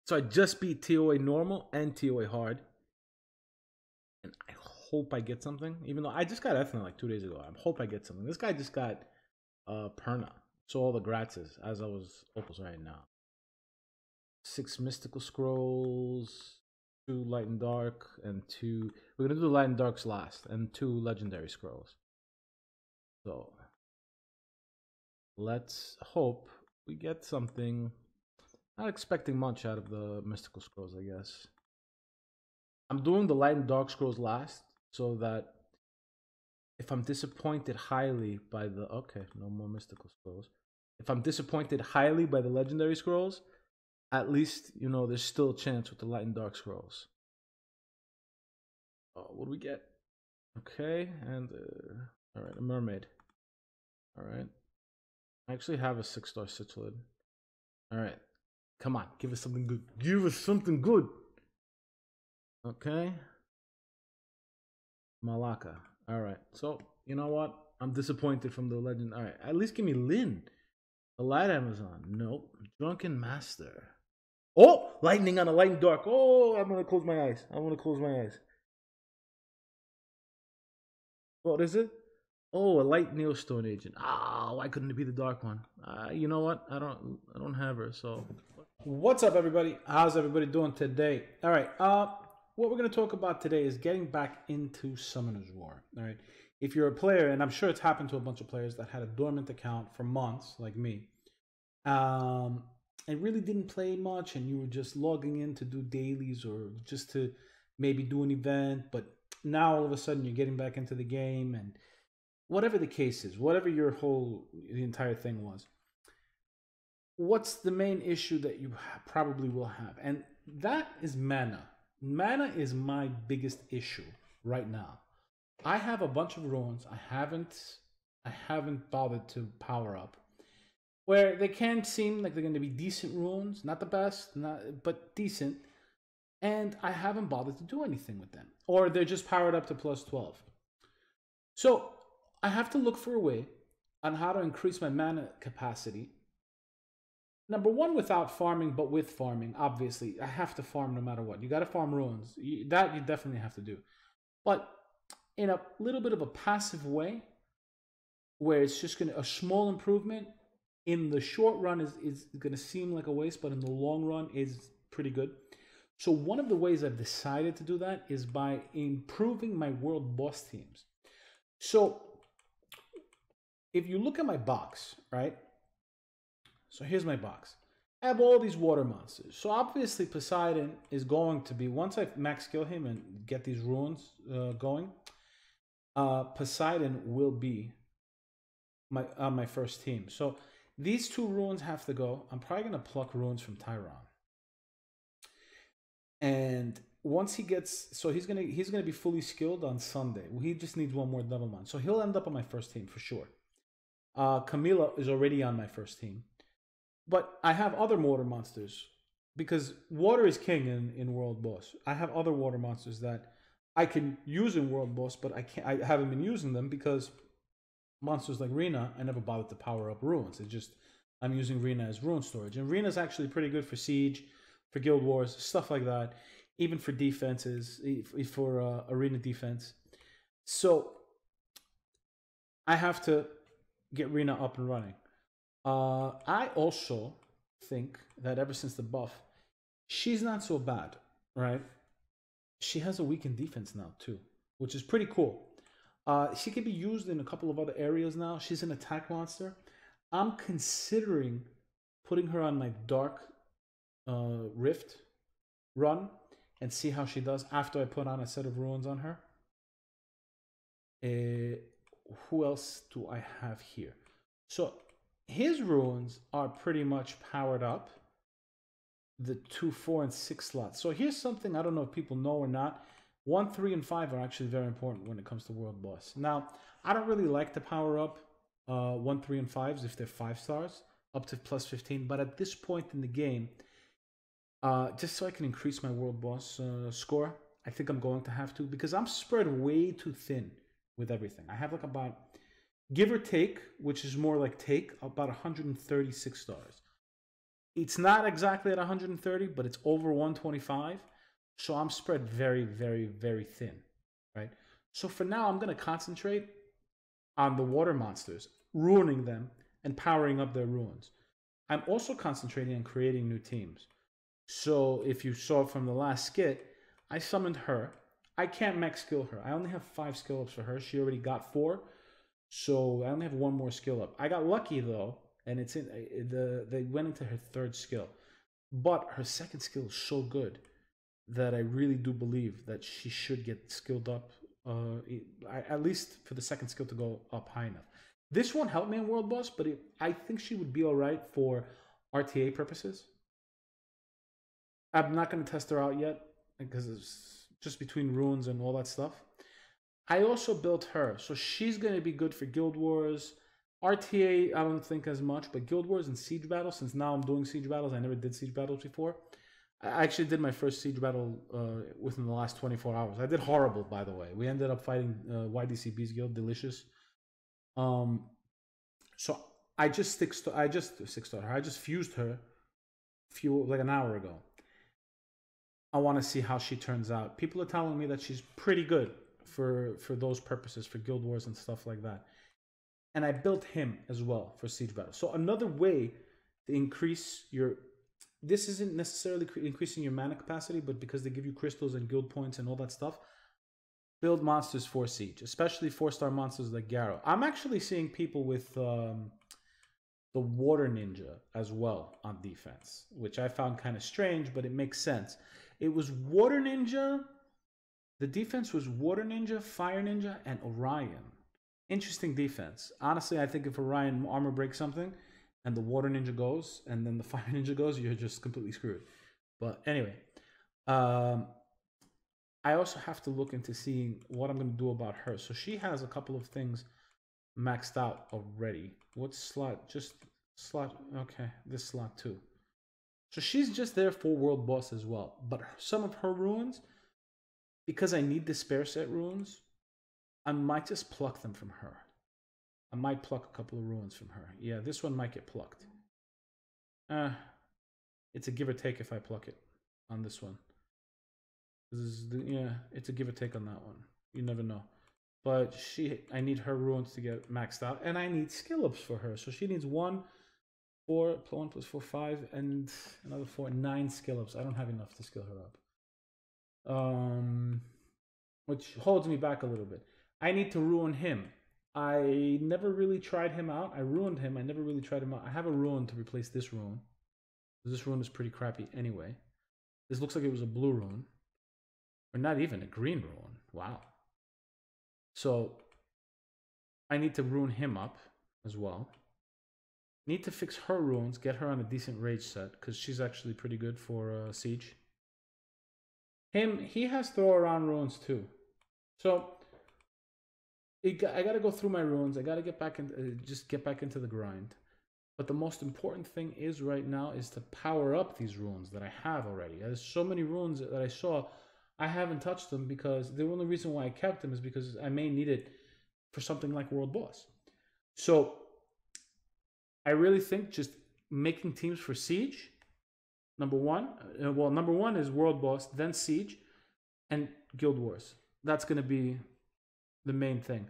So I just beat TOA normal and TOA hard. And I hope I get something. Even though I just got Ethna like 2 days ago. I hope I get something. This guy just got Perna. So all the gratis as I was opals right now. 6 mystical scrolls, 2 light and dark, and 2. We're gonna do the light and darks last, and 2 legendary scrolls. So let's hope we get something. Not expecting much out of the mystical scrolls, I guess. I'm doing the light and dark scrolls last, so that if I'm disappointed highly by the no more mystical scrolls. If I'm disappointed highly by the legendary scrolls, at least there's still a chance with the light and dark scrolls. What do we get? Okay, and all right, a mermaid. All right, I actually have a 6-star citrilid. All right, come on, give us something good. Give us something good. Okay, Malacca. All right, so you know what? I'm disappointed from the legend. All right, at least give me Lynn. The light Amazon. Nope. Drunken Master. Oh, lightning on a light and dark. Oh, I'm gonna close my eyes. I want to close my eyes. What is it? Oh, a light Neostone agent. Ah, why couldn't it be the dark one? You know what? I don't have her. So, what's up, everybody? How's everybody doing today? All right. What we're gonna talk about today is getting back into Summoner's War. All right. If you're a player, and I'm sure it's happened to a bunch of players that had a dormant account for months, like me, and really didn't play much, and you were just logging in to do dailies or just to maybe do an event, but now all of a sudden you're getting back into the game, and whatever the case is, whatever the entire thing was, what's the main issue that you probably will have? And that is mana. Mana is my biggest issue right now. I have a bunch of runes I haven't bothered to power up, where they can seem like they're going to be decent runes, not the best, but decent, and I haven't bothered to do anything with them, or they're just powered up to plus 12. So I have to look for a way on how to increase my mana capacity. Number one, without farming, but with farming. Obviously, I have to farm no matter what. You got to farm runes. That you definitely have to do. But in a little bit of a passive way, where it's just a small improvement, in the short run is going to seem like a waste, but in the long run is pretty good. So one of the ways I've decided to do that is by improving my world boss teams. So if you look at my box, right? So here's my box. I have all these water monsters. So obviously Poseidon is going to be, once I max skill him and get these runes going, Poseidon will be my first team. So these 2 runes have to go. I'm probably going to pluck runes from Tyron. And once he gets, so he's gonna be fully skilled on Sunday. He just needs 1 more double mine. So he'll end up on my first team for sure. Camilla is already on my first team. But I have other water monsters, because water is king in World Boss. I have other water monsters that I can use in World Boss, but I haven't been using them because monsters like Rena, I never bothered to power up runes. It's just I'm using Rena as rune storage. And Rena's actually pretty good for Siege, for Guild Wars, stuff like that. Even for defenses, for arena defense. So I have to get Rena up and running. I also think that ever since the buff, she's not so bad, right? She has a weakened defense now too, which is pretty cool. She can be used in a couple of other areas now. She's an attack monster. I'm considering putting her on my Dark Rift run and see how she does after I put on a set of runes on her. Who else do I have here? So his runes are pretty much powered up, the 2, 4, and 6 slots. So here's something I don't know if people know or not. 1, 3, and 5 are actually very important when it comes to World Boss. Now, I don't really like to power up 1, 3, and 5s if they're 5 stars, up to plus 15. But at this point in the game, just so I can increase my World Boss score, I think I'm going to have to, because I'm spread way too thin with everything. I have like about, give or take, which is more like take, about 136 stars. It's not exactly at 130, but it's over 125. So I'm spread very, very, very thin, right? So for now, I'm going to concentrate on the water monsters, ruining them and powering up their ruins. I'm also concentrating on creating new teams. So if you saw from the last skit, I summoned her. I can't max skill her. I only have 5 skill ups for her. She already got 4. So I only have 1 more skill up. I got lucky though, and it's in they went into her 3rd skill. But her 2nd skill is so good that I really do believe that she should get skilled up, at least for the 2nd skill to go up high enough. This won't help me in World Boss, but I think she would be all right for RTA purposes. I'm not going to test her out yet because it's just between runes and all that stuff. I also built her, so she's going to be good for Guild Wars. RTA, I don't think as much, but Guild Wars and Siege Battles, since now I'm doing Siege Battles, I never did Siege Battles before. I actually did my first Siege Battle within the last 24 hours. I did horrible, by the way. We ended up fighting YDCB's Guild, delicious. So I just fused her like an hour ago. I want to see how she turns out. People are telling me that she's pretty good for those purposes, for Guild Wars and stuff like that. And I built him as well for Siege Battle. So another way to increase your... This isn't necessarily increasing your mana capacity, but because they give you crystals and guild points and all that stuff, build monsters for Siege, especially 4-star monsters like Garrow. I'm actually seeing people with the Water Ninja as well on defense, which I found kind of strange, but it makes sense. It was Water Ninja. The defense was Water Ninja, Fire Ninja, and Orion. Interesting defense. Honestly, I think if Orion armor breaks something and the Water Ninja goes and then the Fire Ninja goes, you're just completely screwed. But anyway, I also have to look into seeing what I'm going to do about her. So she has a couple of things maxed out already. What slot? Just slot. Okay, this slot too. So she's just there for World Boss as well. But some of her runes, because I need the spare set runes, I might just pluck them from her. I might pluck a couple of runes from her. Yeah, this one might get plucked. It's a give or take if I pluck it on this one. Yeah, it's a give or take on that one. You never know. But I need her runes to get maxed out, and I need skill ups for her. So she needs 1, 4, 1 plus 4, 5, and another 4, 9 skill ups. I don't have enough to skill her up. Which holds me back a little bit. I need to ruin him. I never really tried him out. I ruined him. I never really tried him out. I have a rune to replace this rune. This rune is pretty crappy anyway. This looks like it was a blue rune. Or not even a green rune. Wow. So I need to ruin him up as well. Need to fix her runes, get her on a decent rage set, because she's actually pretty good for Siege. He has throw around runes too. So I gotta go through my runes. I gotta get back into the grind. But the most important thing is right now is to power up these runes that I have already. There's so many runes that I saw. I haven't touched them because the only reason why I kept them is because I may need it for something like World Boss. So I really think just making teams for Siege, number one. Well, number one is World Boss, then Siege, and Guild Wars. That's going to be the main thing.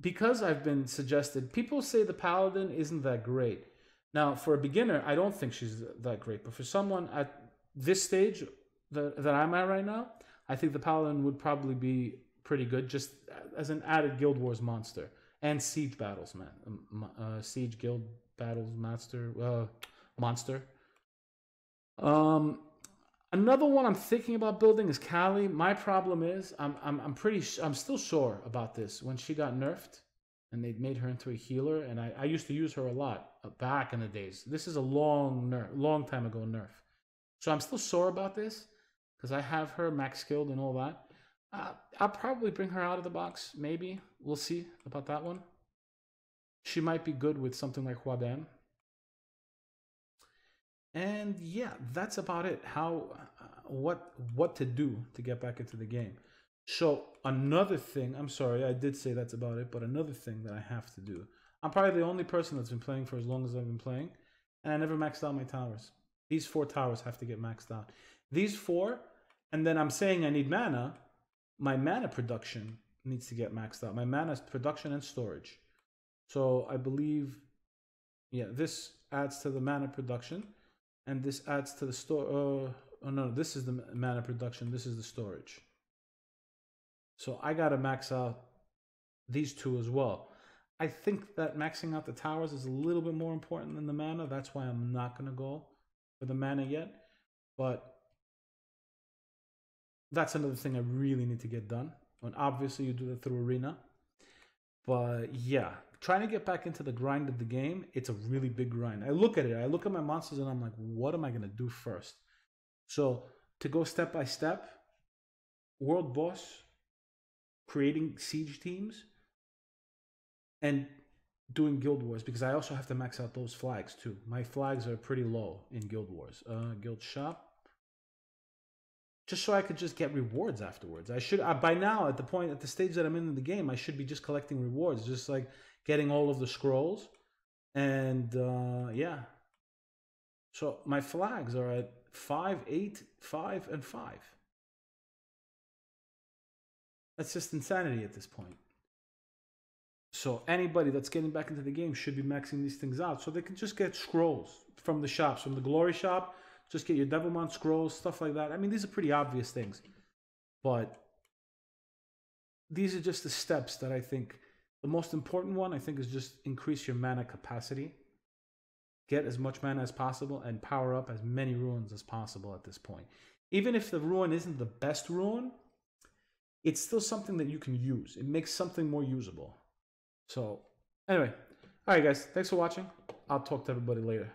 Because I've been suggested, people say the Paladin isn't that great. Now, for a beginner, I don't think she's that great. But for someone at this stage that I'm at right now, I think the Paladin would probably be pretty good just as an added Guild Wars monster. And Siege Battles, man. Siege Guild Battles monster. Another one I'm thinking about building is Callie. My problem is I'm still sore about this. When she got nerfed and they made her into a healer, and I used to use her a lot back in the days. This is a long time ago nerf. So I'm still sore about this because I have her max skilled and all that. I'll probably bring her out of the box. Maybe we'll see about that one. She might be good with something like Huadan. And yeah, that's about it. What to do to get back into the game. So another thing, I'm sorry, I did say that's about it, but another thing that I have to do. I'm probably the only person that's been playing for as long as I've been playing, and I never maxed out my towers. These 4 towers have to get maxed out. These 4, and then I'm saying I need mana. My mana production needs to get maxed out. My mana production and storage. So I believe, yeah, this adds to the mana production, and this adds to the store. Oh no, this is the mana production. This is the storage. So I gotta max out these 2 as well. I think that maxing out the towers is a little bit more important than the mana. That's why I'm not gonna go for the mana yet. But that's another thing I really need to get done. And obviously you do that through Arena. But yeah, trying to get back into the grind of the game, it's a really big grind. I look at it, I look at my monsters and I'm like, what am I gonna do first? So to go step by step, world boss, creating siege teams, and doing guild wars, because I also have to max out those flags too. My flags are pretty low in guild wars. Guild shop, just so I could just get rewards afterwards. I should, by now, at the stage that I'm in the game, I should be just collecting rewards, just like getting all of the scrolls. And yeah, so my flags are at 5, 8, 5, and 5. That's just insanity at this point. So anybody that's getting back into the game should be maxing these things out so they can just get scrolls from the shops, from the glory shop. Just get your Devilmon scrolls, stuff like that. I mean, these are pretty obvious things, but these are just the steps that I think the most important one, I think, is just increase your mana capacity. Get as much mana as possible and power up as many runes as possible at this point. Even if the rune isn't the best rune, it's still something that you can use. It makes something more usable. So anyway, all right, guys, thanks for watching. I'll talk to everybody later.